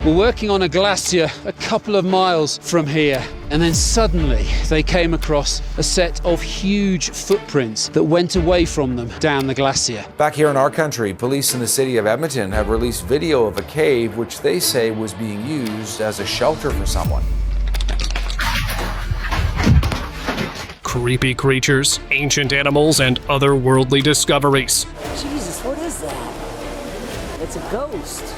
were working on a glacier a couple of miles from here, and then suddenly they came across a set of huge footprints that went away from them down the glacier. Back here in our country, police in the city of Edmonton have released video of a cave which they say was being used as a shelter for someone. Creepy creatures, ancient animals, and otherworldly discoveries. Jesus, what is that? It's a ghost.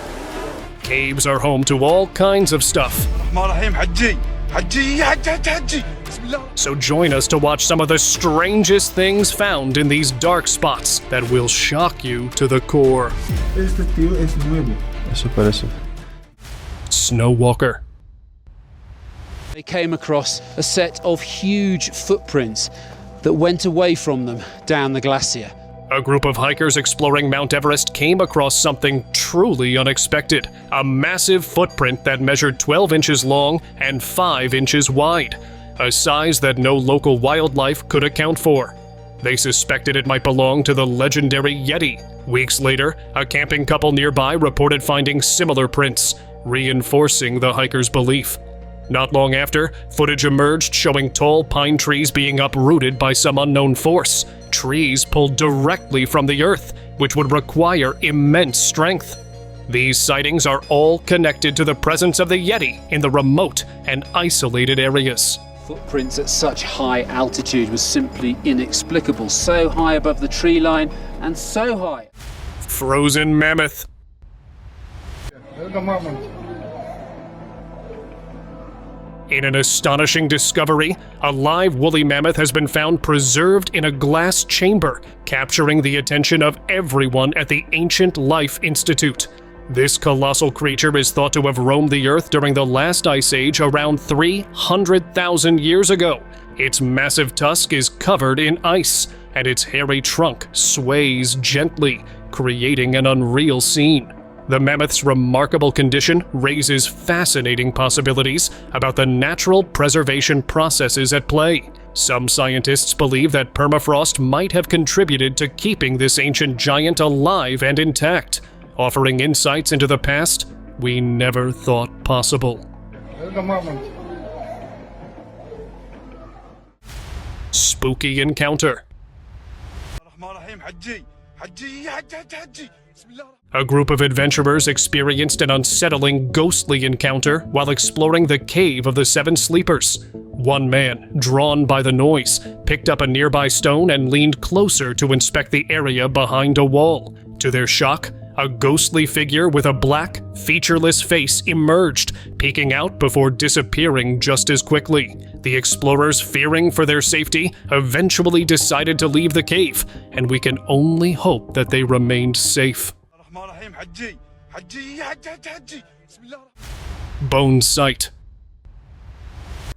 Caves are home to all kinds of stuff. So join us to watch some of the strangest things found in these dark spots that will shock you to the core. Este tío es nuevo. Eso parece. Snowwalker. They came across a set of huge footprints that went away from them down the glacier. A group of hikers exploring Mount Everest came across something truly unexpected. A massive footprint that measured 12 inches long and 5 inches wide. A size that no local wildlife could account for. They suspected it might belong to the legendary Yeti. Weeks later, a camping couple nearby reported finding similar prints, reinforcing the hikers' belief. Not long after, footage emerged showing tall pine trees being uprooted by some unknown force. Trees pulled directly from the earth, which would require immense strength. These sightings are all connected to the presence of the Yeti in the remote and isolated areas. Footprints at such high altitude was simply inexplicable, so high above the tree line and so high. Frozen mammoth. In an astonishing discovery, a live woolly mammoth has been found preserved in a glass chamber, capturing the attention of everyone at the Ancient Life Institute. This colossal creature is thought to have roamed the Earth during the last ice age around 300,000 years ago. Its massive tusk is covered in ice, and its hairy trunk sways gently, creating an unreal scene. The mammoth's remarkable condition raises fascinating possibilities about the natural preservation processes at play. Some scientists believe that permafrost might have contributed to keeping this ancient giant alive and intact, offering insights into the past we never thought possible. Spooky encounter. A group of adventurers experienced an unsettling, ghostly encounter while exploring the Cave of the Seven Sleepers. One man, drawn by the noise, picked up a nearby stone and leaned closer to inspect the area behind a wall. To their shock, a ghostly figure with a black, featureless face emerged, peeking out before disappearing just as quickly. The explorers, fearing for their safety, eventually decided to leave the cave, and we can only hope that they remained safe. Bone Site.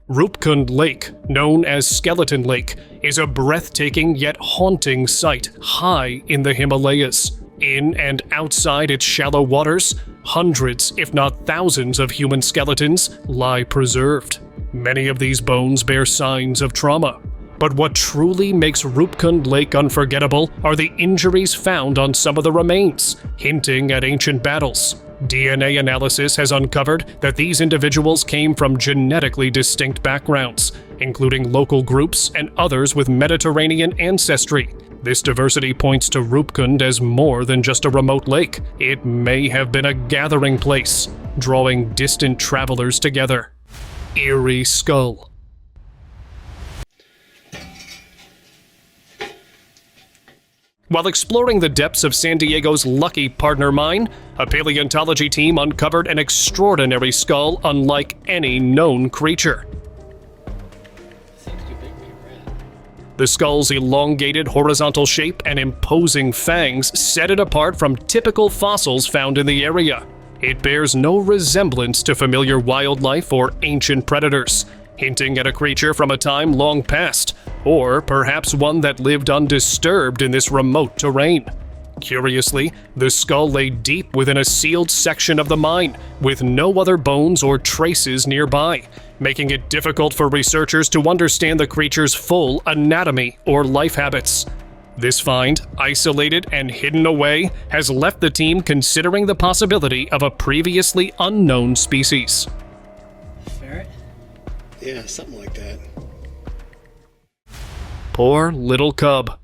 Rupkund Lake, known as Skeleton Lake, is a breathtaking yet haunting site high in the Himalayas. In and outside its shallow waters, hundreds, if not thousands, of human skeletons lie preserved. Many of these bones bear signs of trauma. But what truly makes Rupkund Lake unforgettable are the injuries found on some of the remains, hinting at ancient battles. DNA analysis has uncovered that these individuals came from genetically distinct backgrounds, including local groups and others with Mediterranean ancestry. This diversity points to Rupkund as more than just a remote lake. It may have been a gathering place, drawing distant travelers together. Eerie Skull. While exploring the depths of San Diego's Lucky Partner Mine, a paleontology team uncovered an extraordinary skull unlike any known creature. The skull's elongated horizontal shape and imposing fangs set it apart from typical fossils found in the area. It bears no resemblance to familiar wildlife or ancient predators, hinting at a creature from a time long past, or perhaps one that lived undisturbed in this remote terrain. Curiously, the skull lay deep within a sealed section of the mine, with no other bones or traces nearby, making it difficult for researchers to understand the creature's full anatomy or life habits. This find, isolated and hidden away, has left the team considering the possibility of a previously unknown species. Ferret? Yeah, something like that. Poor little cub.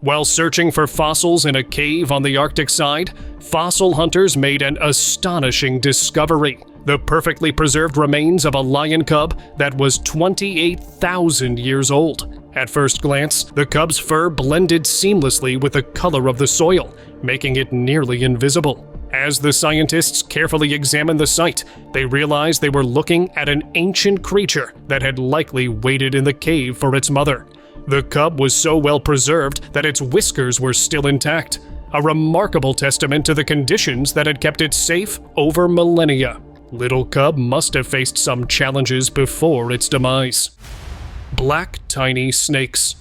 While searching for fossils in a cave on the Arctic side, fossil hunters made an astonishing discovery: the perfectly preserved remains of a lion cub that was 28,000 years old. At first glance, the cub's fur blended seamlessly with the color of the soil, making it nearly invisible. As the scientists carefully examined the site, they realized they were looking at an ancient creature that had likely waited in the cave for its mother. The cub was so well preserved that its whiskers were still intact, a remarkable testament to the conditions that had kept it safe over millennia. Little cub must have faced some challenges before its demise. Black tiny snakes.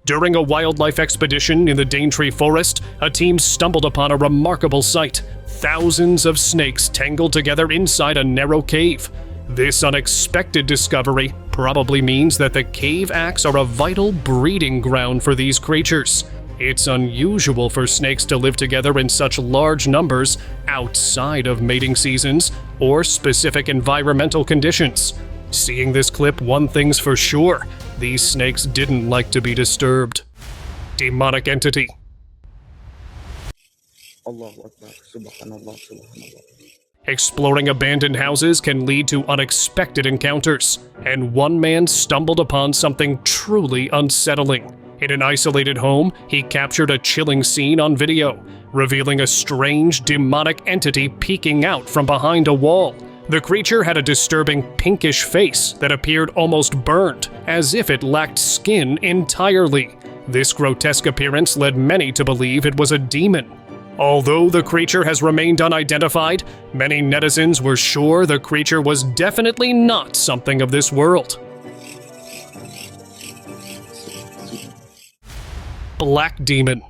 During a wildlife expedition in the Daintree Forest, a team stumbled upon a remarkable sight: thousands of snakes tangled together inside a narrow cave. This unexpected discovery probably means that the cave acts are a vital breeding ground for these creatures. It's unusual for snakes to live together in such large numbers outside of mating seasons or specific environmental conditions. Seeing this clip, one thing's for sure: these snakes didn't like to be disturbed. Demonic entity. Allahu Akbar, Subhanallah, Subhanallah. Exploring abandoned houses can lead to unexpected encounters, and one man stumbled upon something truly unsettling. In an isolated home, he captured a chilling scene on video, revealing a strange, demonic entity peeking out from behind a wall. The creature had a disturbing pinkish face that appeared almost burned, as if it lacked skin entirely. This grotesque appearance led many to believe it was a demon. Although the creature has remained unidentified, many netizens were sure the creature was definitely not something of this world. Black Demon.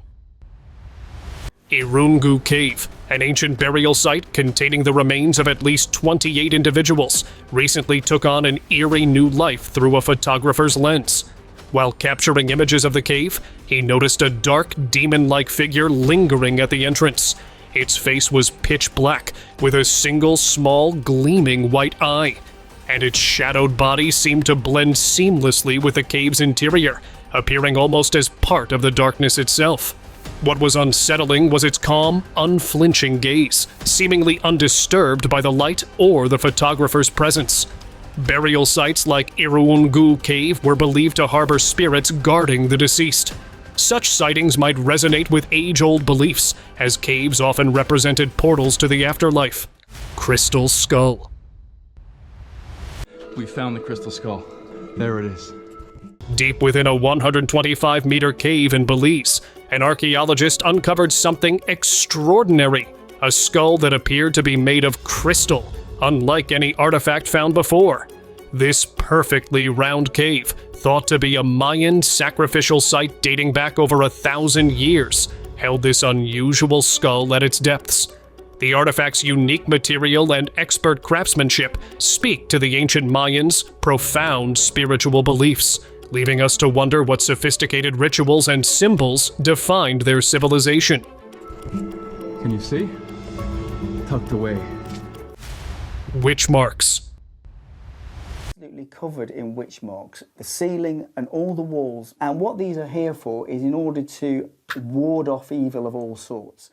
Irungu Cave, an ancient burial site containing the remains of at least 28 individuals, recently took on an eerie new life through a photographer's lens. While capturing images of the cave, he noticed a dark, demon-like figure lingering at the entrance. Its face was pitch black, with a single small, gleaming white eye, and its shadowed body seemed to blend seamlessly with the cave's interior, appearing almost as part of the darkness itself. What was unsettling was its calm, unflinching gaze, seemingly undisturbed by the light or the photographer's presence. Burial sites like Irungu Cave were believed to harbor spirits guarding the deceased. Such sightings might resonate with age-old beliefs, as caves often represented portals to the afterlife. Crystal Skull. We found the crystal skull. There it is. Deep within a 125-meter cave in Belize, an archaeologist uncovered something extraordinary: a skull that appeared to be made of crystal, unlike any artifact found before. This perfectly round cave, thought to be a Mayan sacrificial site dating back over 1,000 years, held this unusual skull at its depths. The artifact's unique material and expert craftsmanship speak to the ancient Mayans' profound spiritual beliefs, leaving us to wonder what sophisticated rituals and symbols defined their civilization. Can you see? Tucked away. Witch marks. Absolutely covered in witch marks, the ceiling and all the walls. And what these are here for is in order to ward off evil of all sorts.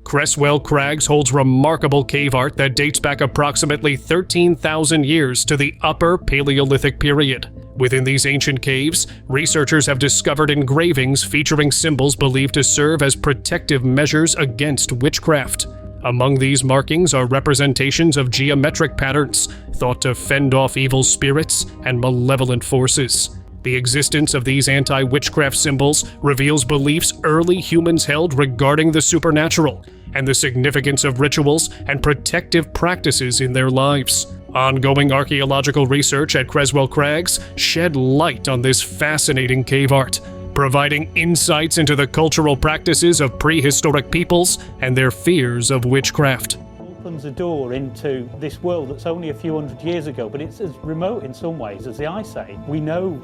Cresswell Crags holds remarkable cave art that dates back approximately 13,000 years to the Upper Paleolithic period. Within these ancient caves, researchers have discovered engravings featuring symbols believed to serve as protective measures against witchcraft. Among these markings are representations of geometric patterns, thought to fend off evil spirits and malevolent forces. The existence of these anti-witchcraft symbols reveals beliefs early humans held regarding the supernatural, and the significance of rituals and protective practices in their lives. Ongoing archaeological research at Cresswell Crags shed light on this fascinating cave art, providing insights into the cultural practices of prehistoric peoples and their fears of witchcraft. Opens a door into this world that's only a few hundred years ago, but it's as remote in some ways as the Ice Age. We know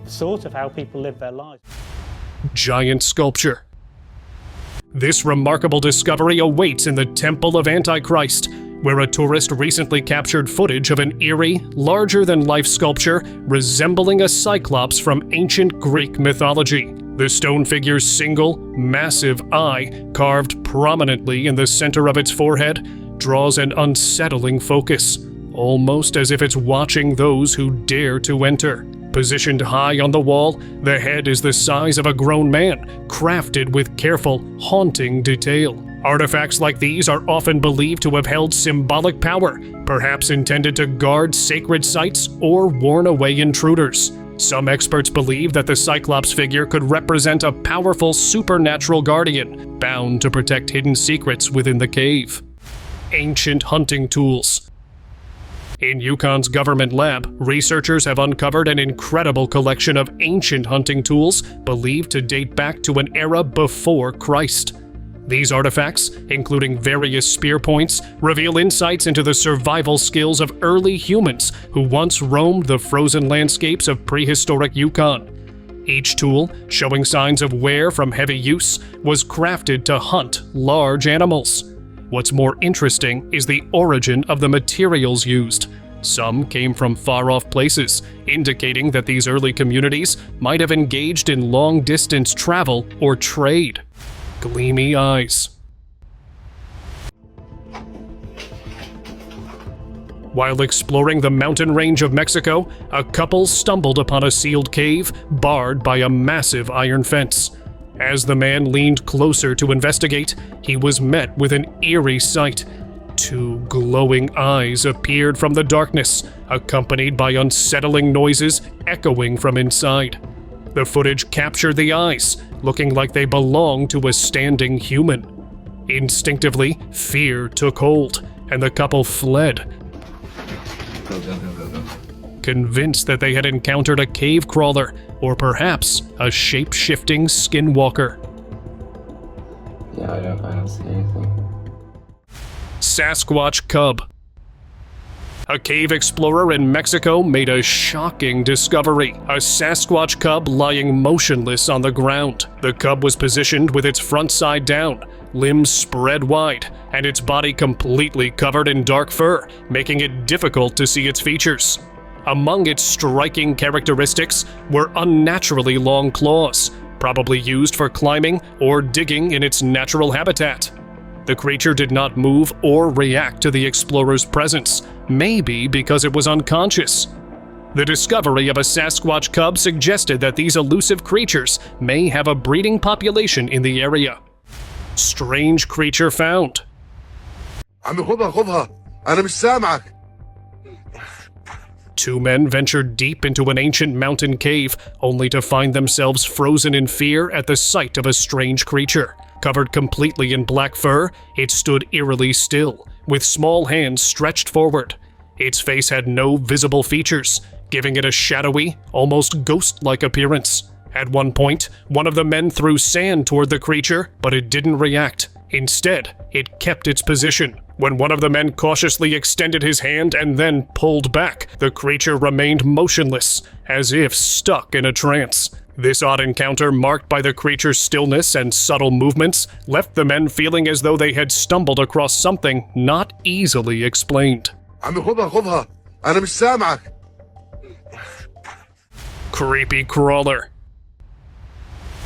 sort of how people live their lives. giant sculpture. This remarkable discovery awaits in the Temple of Antichrist, where a tourist recently captured footage of an eerie, larger-than-life sculpture resembling a cyclops from ancient Greek mythology. The stone figure's single, massive eye, carved prominently in the center of its forehead, draws an unsettling focus, almost as if it's watching those who dare to enter. Positioned high on the wall, the head is the size of a grown man, crafted with careful, haunting detail. Artifacts like these are often believed to have held symbolic power, perhaps intended to guard sacred sites or warn away intruders. Some experts believe that the Cyclops figure could represent a powerful supernatural guardian, bound to protect hidden secrets within the cave. Ancient hunting tools. In Yukon's government lab, researchers have uncovered an incredible collection of ancient hunting tools believed to date back to an era before Christ. These artifacts, including various spear points, reveal insights into the survival skills of early humans who once roamed the frozen landscapes of prehistoric Yukon. Each tool, showing signs of wear from heavy use, was crafted to hunt large animals. What's more interesting is the origin of the materials used. Some came from far-off places, indicating that these early communities might have engaged in long-distance travel or trade. Gleamy eyes. While exploring the mountain range of Mexico, a couple stumbled upon a sealed cave barred by a massive iron fence. As the man leaned closer to investigate, he was met with an eerie sight. Two glowing eyes appeared from the darkness, accompanied by unsettling noises echoing from inside. The footage captured the eyes, looking like they belonged to a standing human. Instinctively, fear took hold, and the couple fled. Convinced that they had encountered a cave crawler, or perhaps a shape-shifting skinwalker. Yeah, I don't see anything. Sasquatch Cub. A cave explorer in Mexico made a shocking discovery. A Sasquatch cub lying motionless on the ground. The cub was positioned with its front side down, limbs spread wide, and its body completely covered in dark fur, making it difficult to see its features. Among its striking characteristics were unnaturally long claws, probably used for climbing or digging in its natural habitat. The creature did not move or react to the explorer's presence, maybe because it was unconscious. The discovery of a Sasquatch cub suggested that these elusive creatures may have a breeding population in the area. Strange creature found. Two men ventured deep into an ancient mountain cave, only to find themselves frozen in fear at the sight of a strange creature. Covered completely in black fur, it stood eerily still, with small hands stretched forward. Its face had no visible features, giving it a shadowy, almost ghost-like appearance. At one point, one of the men threw sand toward the creature, but it didn't react. Instead, it kept its position. When one of the men cautiously extended his hand and then pulled back, the creature remained motionless, as if stuck in a trance. This odd encounter, marked by the creature's stillness and subtle movements, left the men feeling as though they had stumbled across something not easily explained. Creepy crawler.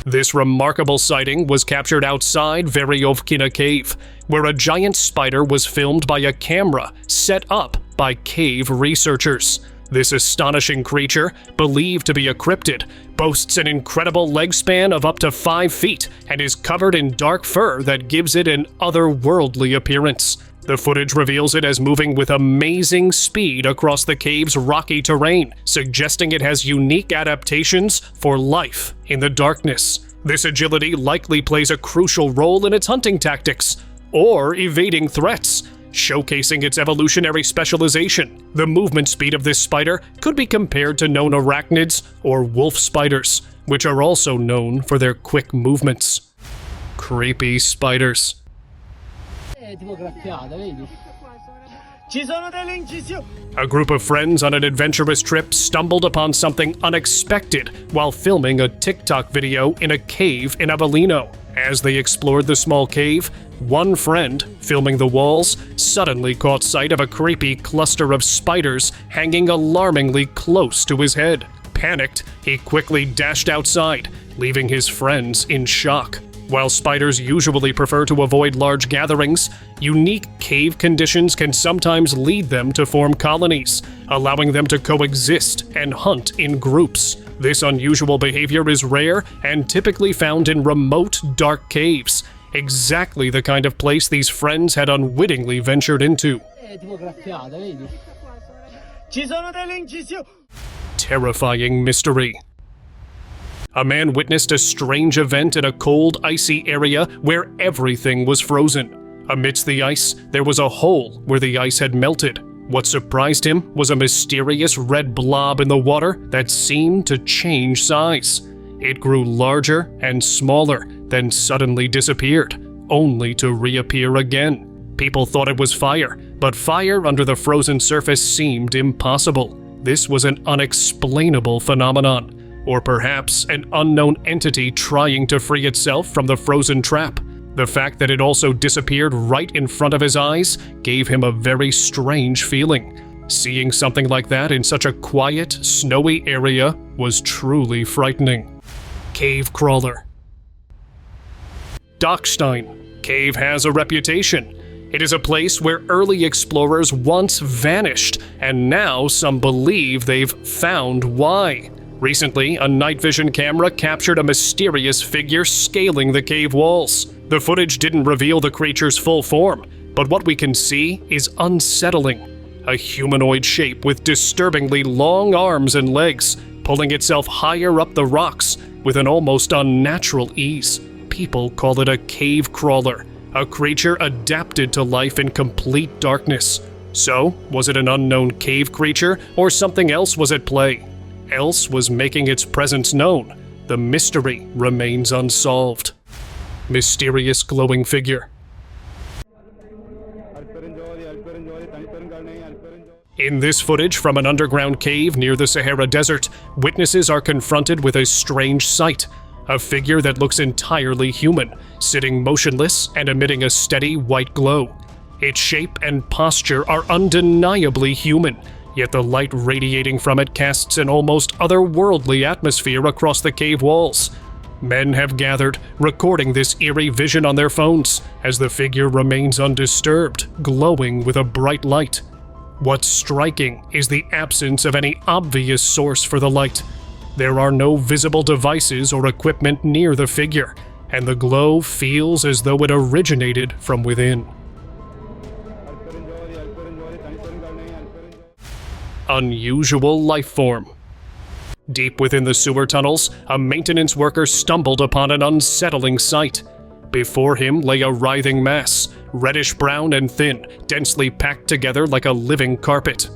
This remarkable sighting was captured outside Veriovkina Cave, where a giant spider was filmed by a camera set up by cave researchers. This astonishing creature, believed to be a cryptid, boasts an incredible leg span of up to 5 feet and is covered in dark fur that gives it an otherworldly appearance. The footage reveals it as moving with amazing speed across the cave's rocky terrain, suggesting it has unique adaptations for life in the darkness. This agility likely plays a crucial role in its hunting tactics, or evading threats, showcasing its evolutionary specialization. The movement speed of this spider could be compared to known arachnids or wolf spiders, which are also known for their quick movements. Creepy spiders. A group of friends on an adventurous trip stumbled upon something unexpected while filming a TikTok video in a cave in Avellino. As they explored the small cave, one friend, filming the walls, suddenly caught sight of a creepy cluster of spiders hanging alarmingly close to his head. Panicked, he quickly dashed outside, leaving his friends in shock. While spiders usually prefer to avoid large gatherings, unique cave conditions can sometimes lead them to form colonies, allowing them to coexist and hunt in groups. This unusual behavior is rare and typically found in remote, dark caves, exactly the kind of place these friends had unwittingly ventured into. Terrifying mystery. A man witnessed a strange event in a cold, icy area where everything was frozen. Amidst the ice, there was a hole where the ice had melted. What surprised him was a mysterious red blob in the water that seemed to change size. It grew larger and smaller, then suddenly disappeared, only to reappear again. People thought it was fire, but fire under the frozen surface seemed impossible. This was an unexplainable phenomenon, or perhaps an unknown entity trying to free itself from the frozen trap. The fact that it also disappeared right in front of his eyes gave him a very strange feeling. Seeing something like that in such a quiet, snowy area was truly frightening. Cave crawler. Dockstein Cave has a reputation. It is a place where early explorers once vanished, and now some believe they've found why. Recently, a night vision camera captured a mysterious figure scaling the cave walls. The footage didn't reveal the creature's full form, but what we can see is unsettling. A humanoid shape with disturbingly long arms and legs, pulling itself higher up the rocks with an almost unnatural ease. People call it a cave crawler, a creature adapted to life in complete darkness. So, was it an unknown cave creature, or something else was at play? Else was making its presence known. The mystery remains unsolved. Mysterious glowing figure. In this footage from an underground cave near the Sahara Desert, witnesses are confronted with a strange sight. A figure that looks entirely human, sitting motionless and emitting a steady white glow. Its shape and posture are undeniably human, yet the light radiating from it casts an almost otherworldly atmosphere across the cave walls. Men have gathered, recording this eerie vision on their phones, as the figure remains undisturbed, glowing with a bright light. What's striking is the absence of any obvious source for the light. There are no visible devices or equipment near the figure, and the glow feels as though it originated from within. Unusual life form. Deep within the sewer tunnels, a maintenance worker stumbled upon an unsettling sight. Before him lay a writhing mass, reddish-brown and thin, densely packed together like a living carpet.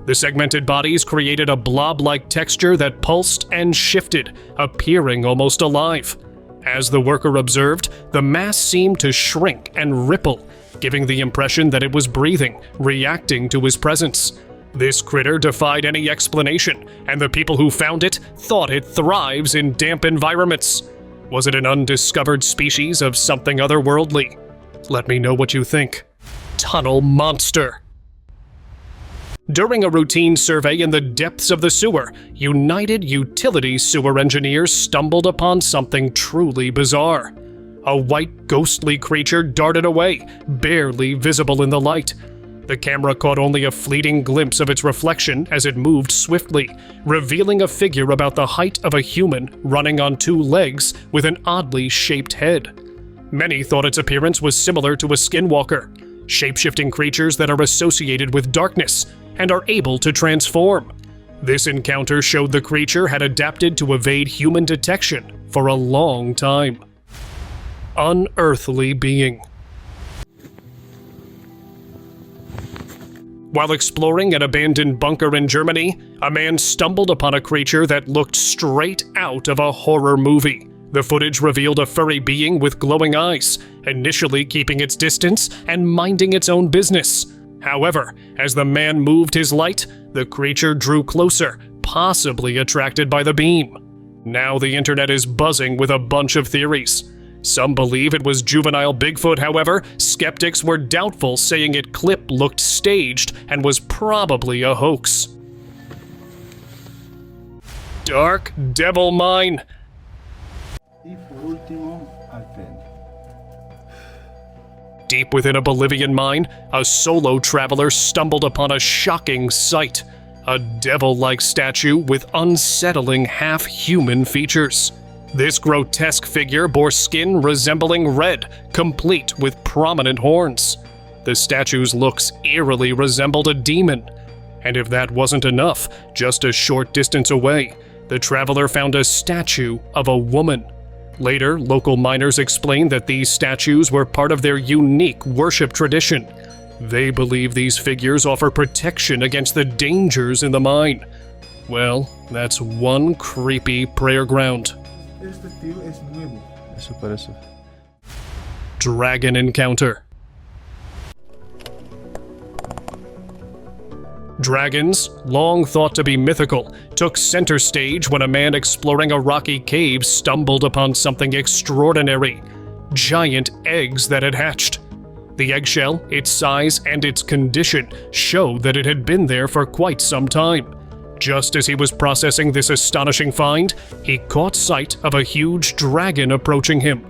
The segmented bodies created a blob-like texture that pulsed and shifted, appearing almost alive. As the worker observed, the mass seemed to shrink and ripple, giving the impression that it was breathing, reacting to his presence. This critter defied any explanation, and the people who found it thought it thrives in damp environments. Was it an undiscovered species of something otherworldly? Let me know what you think. Tunnel monster. During a routine survey in the depths of the sewer, United Utilities sewer engineers stumbled upon something truly bizarre. A white, ghostly creature darted away, barely visible in the light. The camera caught only a fleeting glimpse of its reflection as it moved swiftly, revealing a figure about the height of a human running on two legs with an oddly shaped head. Many thought its appearance was similar to a skinwalker, shape-shifting creatures that are associated with darkness and are able to transform. This encounter showed the creature had adapted to evade human detection for a long time. Unearthly being. While exploring an abandoned bunker in Germany, a man stumbled upon a creature that looked straight out of a horror movie. The footage revealed a furry being with glowing eyes, initially keeping its distance and minding its own business. However, as the man moved his light, the creature drew closer, possibly attracted by the beam. Now the internet is buzzing with a bunch of theories. Some believe it was juvenile Bigfoot, however, skeptics were doubtful, saying it clip looked staged and was probably a hoax. Dark Devil Mine. Y por último, Alpen. Deep within a Bolivian mine, a solo traveler stumbled upon a shocking sight. A devil-like statue with unsettling half-human features. This grotesque figure bore skin resembling red, complete with prominent horns. The statue's looks eerily resembled a demon. And if that wasn't enough, just a short distance away, the traveler found a statue of a woman. Later, local miners explained that these statues were part of their unique worship tradition. They believe these figures offer protection against the dangers in the mine. Well, that's one creepy prayer ground. Este tío es nuevo. Eso parece. Dragon encounter. Dragons, long thought to be mythical, took center stage when a man exploring a rocky cave stumbled upon something extraordinary: giant eggs that had hatched. The eggshell, its size, and its condition showed that it had been there for quite some time. Just as he was processing this astonishing find, he caught sight of a huge dragon approaching him.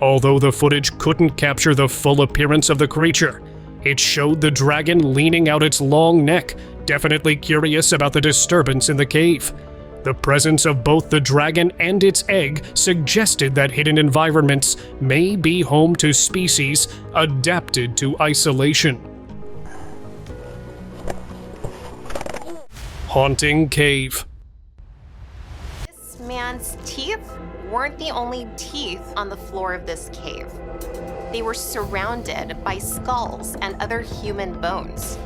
Although the footage couldn't capture the full appearance of the creature, it showed the dragon leaning out its long neck, definitely curious about the disturbance in the cave. The presence of both the dragon and its egg suggested that hidden environments may be home to species adapted to isolation. Haunting cave. This man's teeth weren't the only teeth on the floor of this cave. They were surrounded by skulls and other human bones.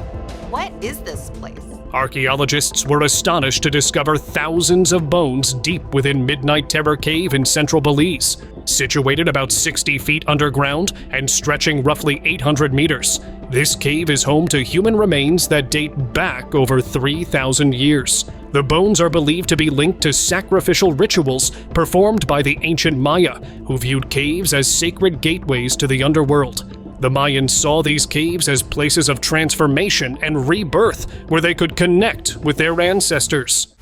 What is this place? Archaeologists were astonished to discover thousands of bones deep within Midnight Terror Cave in central Belize. Situated about 60 feet underground and stretching roughly 800 meters, this cave is home to human remains that date back over 3,000 years. The bones are believed to be linked to sacrificial rituals performed by the ancient Maya, who viewed caves as sacred gateways to the underworld. The Mayans saw these caves as places of transformation and rebirth where they could connect with their ancestors.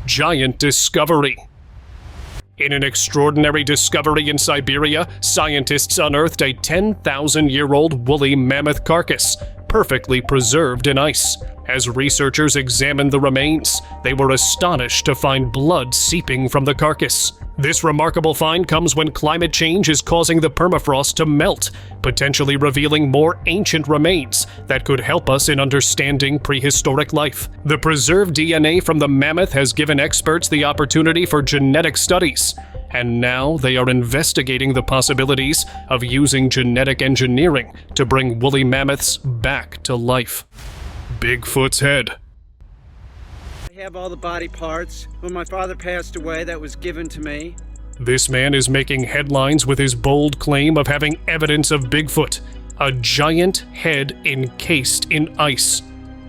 Giant discovery. In an extraordinary discovery in Siberia, scientists unearthed a 10,000-year-old woolly mammoth carcass, perfectly preserved in ice. As researchers examined the remains, they were astonished to find blood seeping from the carcass. This remarkable find comes when climate change is causing the permafrost to melt, potentially revealing more ancient remains that could help us in understanding prehistoric life. The preserved DNA from the mammoth has given experts the opportunity for genetic studies, and now they are investigating the possibilities of using genetic engineering to bring woolly mammoths back to life. Bigfoot's Head. I have all the body parts. When my father passed away, that was given to me. This man is making headlines with his bold claim of having evidence of Bigfoot, a giant head encased in ice.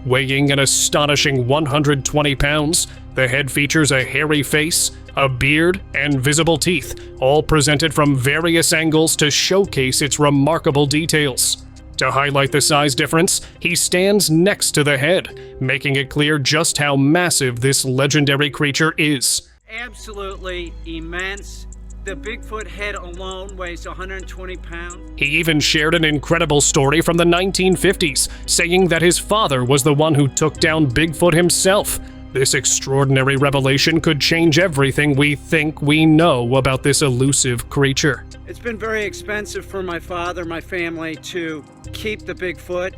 Weighing an astonishing 120 pounds, the head features a hairy face, a beard, and visible teeth, all presented from various angles to showcase its remarkable details. To highlight the size difference, he stands next to the head, making it clear just how massive this legendary creature is. Absolutely immense. The Bigfoot head alone weighs 120 pounds. He even shared an incredible story from the 1950s, saying that his father was the one who took down Bigfoot himself. This extraordinary revelation could change everything we think we know about this elusive creature. It's been very expensive for my father, my family, to keep the Bigfoot,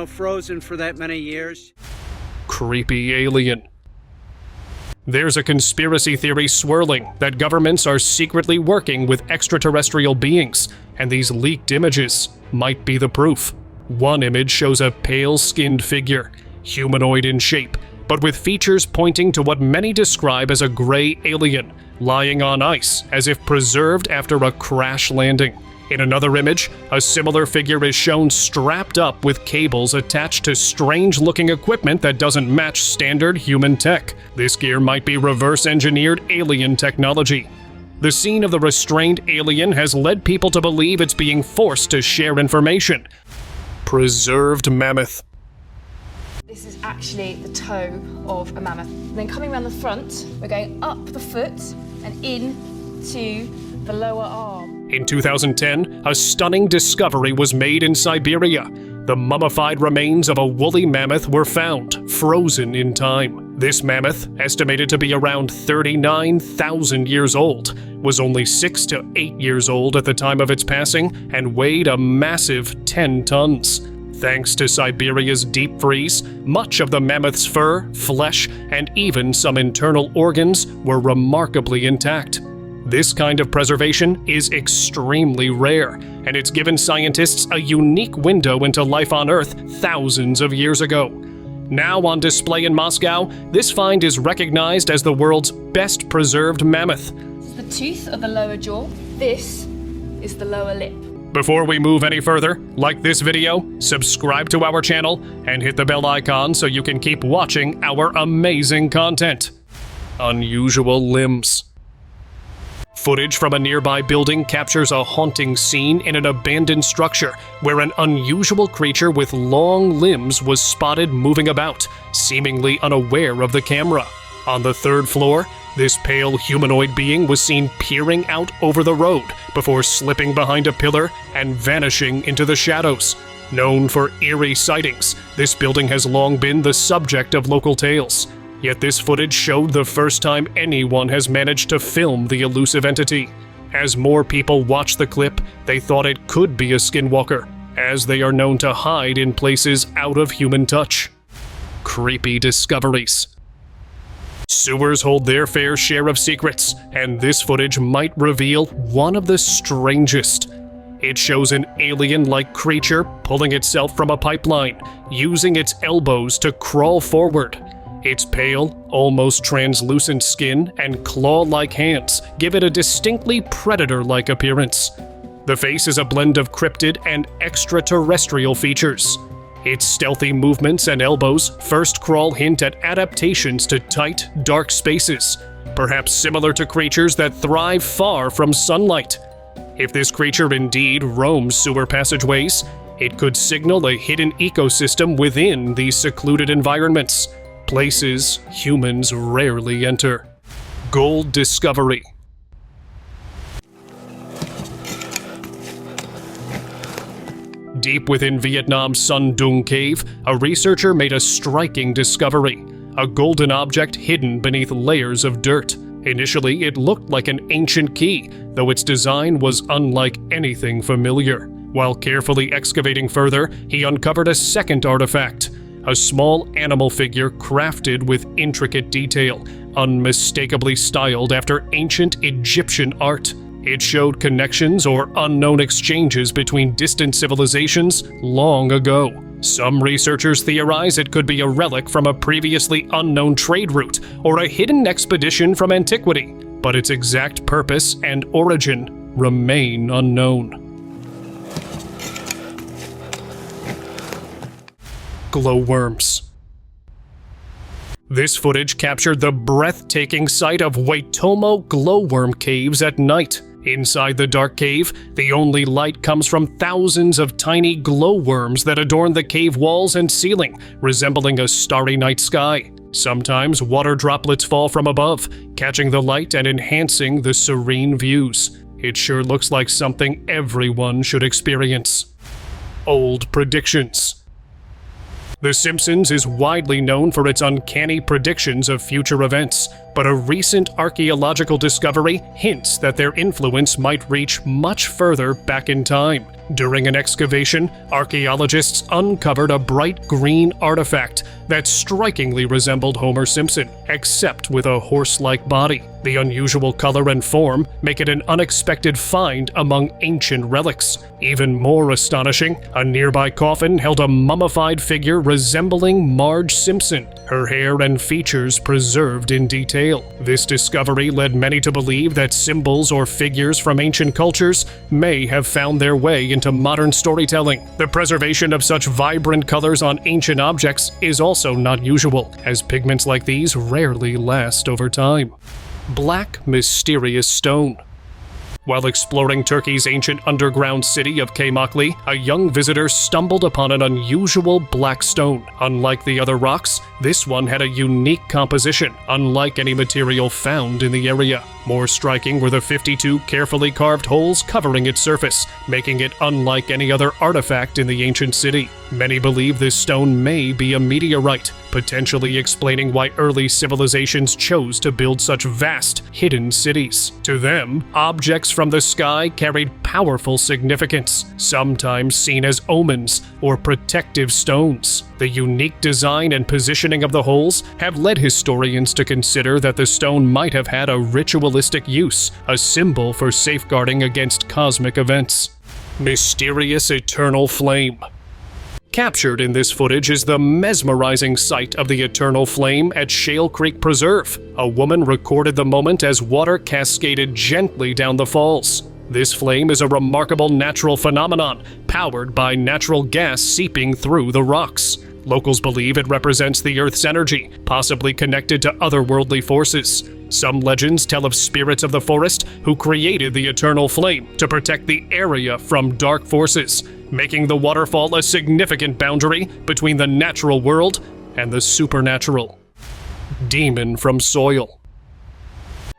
frozen for that many years. Creepy alien. There's a conspiracy theory swirling that governments are secretly working with extraterrestrial beings, and these leaked images might be the proof. One image shows a pale-skinned figure, humanoid in shape, but with features pointing to what many describe as a gray alien, lying on ice as if preserved after a crash landing. In another image, a similar figure is shown strapped up with cables attached to strange-looking equipment that doesn't match standard human tech. This gear might be reverse-engineered alien technology. The scene of the restrained alien has led people to believe it's being forced to share information. Preserved mammoth. This is actually the toe of a mammoth. And then coming around the front, we're going up the foot and in to the lower arm. In 2010, a stunning discovery was made in Siberia. The mummified remains of a woolly mammoth were found, frozen in time. This mammoth, estimated to be around 39,000 years old, was only 6 to 8 years old at the time of its passing and weighed a massive 10 tons. Thanks to Siberia's deep freeze, much of the mammoth's fur, flesh, and even some internal organs were remarkably intact. This kind of preservation is extremely rare, and it's given scientists a unique window into life on Earth thousands of years ago. Now on display in Moscow, this find is recognized as the world's best preserved mammoth. This is the tooth of the lower jaw. This is the lower lip. Before we move any further, like this video, subscribe to our channel, and hit the bell icon so you can keep watching our amazing content. Unusual limbs. Footage from a nearby building captures a haunting scene in an abandoned structure where an unusual creature with long limbs was spotted moving about, seemingly unaware of the camera. On the third floor, this pale humanoid being was seen peering out over the road before slipping behind a pillar and vanishing into the shadows. Known for eerie sightings, this building has long been the subject of local tales. Yet this footage showed the first time anyone has managed to film the elusive entity. As more people watched the clip, they thought it could be a skinwalker, as they are known to hide in places out of human touch. Creepy discoveries. Sewers hold their fair share of secrets, and this footage might reveal one of the strangest. It shows an alien-like creature pulling itself from a pipeline, using its elbows to crawl forward. Its pale, almost translucent skin and claw-like hands give it a distinctly predator-like appearance. The face is a blend of cryptid and extraterrestrial features. Its stealthy movements and elbows first crawl hint at adaptations to tight, dark spaces, perhaps similar to creatures that thrive far from sunlight. If this creature indeed roams sewer passageways, it could signal a hidden ecosystem within these secluded environments, places humans rarely enter. Gold discovery. Deep within Vietnam's Sun Dung Cave, a researcher made a striking discovery: a golden object hidden beneath layers of dirt. Initially, it looked like an ancient key, though its design was unlike anything familiar. While carefully excavating further, he uncovered a second artifact: a small animal figure crafted with intricate detail, unmistakably styled after ancient Egyptian art. It showed connections or unknown exchanges between distant civilizations long ago. Some researchers theorize it could be a relic from a previously unknown trade route or a hidden expedition from antiquity, but its exact purpose and origin remain unknown. Gloworms. This footage captured the breathtaking sight of Waitomo glowworm caves at night. Inside the dark cave, the only light comes from thousands of tiny glowworms that adorn the cave walls and ceiling, resembling a starry night sky. Sometimes water droplets fall from above, catching the light and enhancing the serene views. It sure looks like something everyone should experience. Old predictions. The Simpsons is widely known for its uncanny predictions of future events, but a recent archaeological discovery hints that their influence might reach much further back in time. During an excavation, archaeologists uncovered a bright green artifact that strikingly resembled Homer Simpson, except with a horse-like body. The unusual color and form make it an unexpected find among ancient relics. Even more astonishing, a nearby coffin held a mummified figure resembling Marge Simpson, her hair and features preserved in detail. This discovery led many to believe that symbols or figures from ancient cultures may have found their way into modern storytelling. The preservation of such vibrant colors on ancient objects is also not usual, as pigments like these rarely last over time. Black mysterious stone. While exploring Turkey's ancient underground city of Kaymakli, a young visitor stumbled upon an unusual black stone. Unlike the other rocks, this one had a unique composition, unlike any material found in the area. More striking were the 52 carefully carved holes covering its surface, making it unlike any other artifact in the ancient city. Many believe this stone may be a meteorite, potentially explaining why early civilizations chose to build such vast, hidden cities. To them, objects from the sky carried powerful significance, sometimes seen as omens or protective stones. The unique design and positioning of the holes have led historians to consider that the stone might have had a ritualistic use, a symbol for safeguarding against cosmic events. Mysterious eternal flame. Captured in this footage is the mesmerizing sight of the eternal flame at Shale Creek Preserve. A woman recorded the moment as water cascaded gently down the falls. This flame is a remarkable natural phenomenon, powered by natural gas seeping through the rocks. Locals believe it represents the Earth's energy, possibly connected to otherworldly forces. Some legends tell of spirits of the forest who created the eternal flame to protect the area from dark forces, making the waterfall a significant boundary between the natural world and the supernatural. Demon from soil.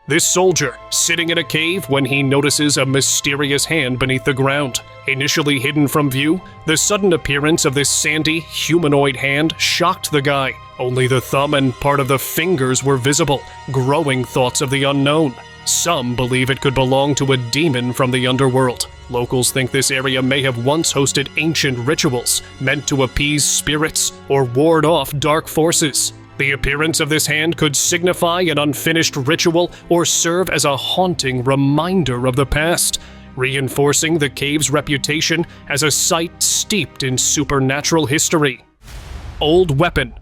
This soldier, sitting in a cave when he notices a mysterious hand beneath the ground. Initially hidden from view, the sudden appearance of this sandy, humanoid hand shocked the guy. Only the thumb and part of the fingers were visible, growing thoughts of the unknown. Some believe it could belong to a demon from the underworld. Locals think this area may have once hosted ancient rituals meant to appease spirits or ward off dark forces. The appearance of this hand could signify an unfinished ritual or serve as a haunting reminder of the past, reinforcing the cave's reputation as a site steeped in supernatural history. Old weapon.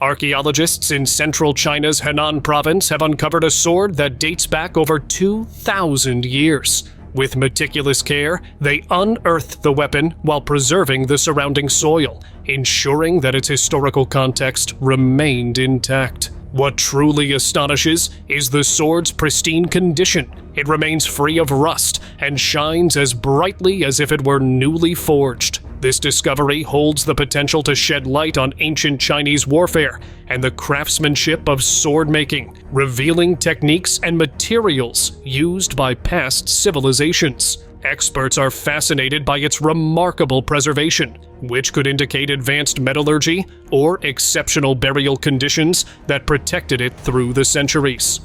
Archaeologists in central China's Henan province have uncovered a sword that dates back over 2,000 years. With meticulous care, they unearthed the weapon while preserving the surrounding soil, ensuring that its historical context remained intact. What truly astonishes is the sword's pristine condition. It remains free of rust and shines as brightly as if it were newly forged. This discovery holds the potential to shed light on ancient Chinese warfare and the craftsmanship of sword making, revealing techniques and materials used by past civilizations. Experts are fascinated by its remarkable preservation, which could indicate advanced metallurgy or exceptional burial conditions that protected it through the centuries.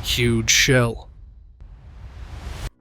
Huge shell.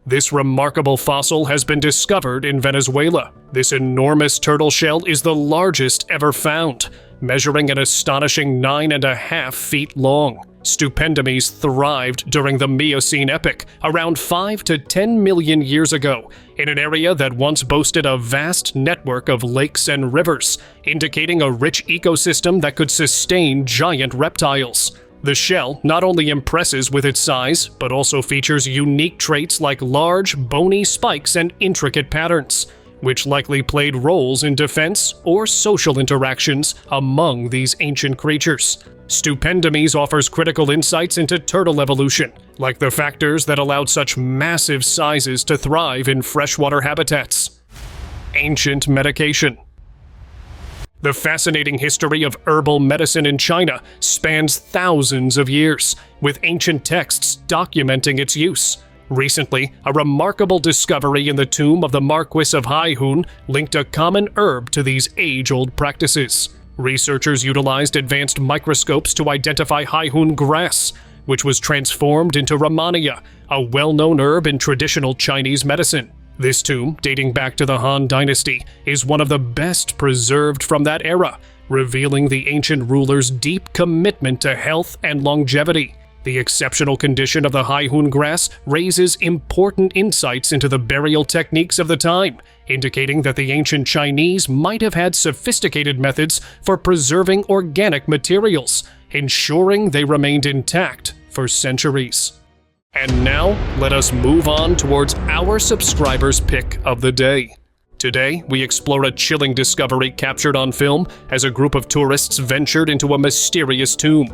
This remarkable fossil has been discovered in Venezuela. This enormous turtle shell is the largest ever found, measuring an astonishing 9.5 feet long. Stupendomies thrived during the Miocene epoch, around 5 to 10 million years ago, in an area that once boasted a vast network of lakes and rivers, indicating a rich ecosystem that could sustain giant reptiles. The shell not only impresses with its size, but also features unique traits like large, bony spikes and intricate patterns, which likely played roles in defense or social interactions among these ancient creatures. Stupendomies offers critical insights into turtle evolution, like the factors that allowed such massive sizes to thrive in freshwater habitats. Ancient medication. The fascinating history of herbal medicine in China spans thousands of years, with ancient texts documenting its use. Recently, a remarkable discovery in the tomb of the Marquis of Haihun linked a common herb to these age-old practices. Researchers utilized advanced microscopes to identify Haihun grass, which was transformed into Rhamania, a well-known herb in traditional Chinese medicine. This tomb, dating back to the Han Dynasty, is one of the best preserved from that era, revealing the ancient ruler's deep commitment to health and longevity. The exceptional condition of the Haihun grass raises important insights into the burial techniques of the time, indicating that the ancient Chinese might have had sophisticated methods for preserving organic materials, ensuring they remained intact for centuries. And now, let us move on towards our subscribers' pick of the day. Today, we explore a chilling discovery captured on film as a group of tourists ventured into a mysterious tomb.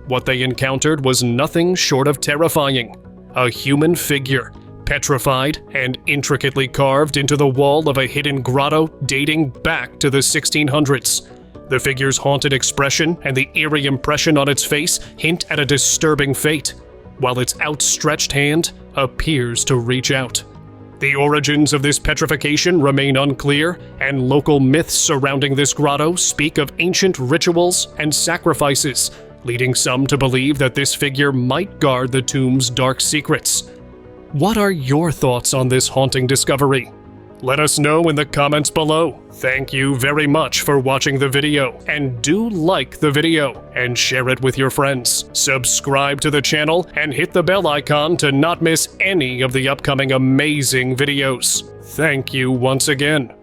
What they encountered was nothing short of terrifying. A human figure, petrified and intricately carved into the wall of a hidden grotto dating back to the 1600s. The figure's haunted expression and the eerie impression on its face hint at a disturbing fate, while its outstretched hand appears to reach out. The origins of this petrification remain unclear, and local myths surrounding this grotto speak of ancient rituals and sacrifices, leading some to believe that this figure might guard the tomb's dark secrets. What are your thoughts on this haunting discovery? Let us know in the comments below. Thank you very much for watching the video, and do like the video and share it with your friends. Subscribe to the channel and hit the bell icon to not miss any of the upcoming amazing videos. Thank you once again.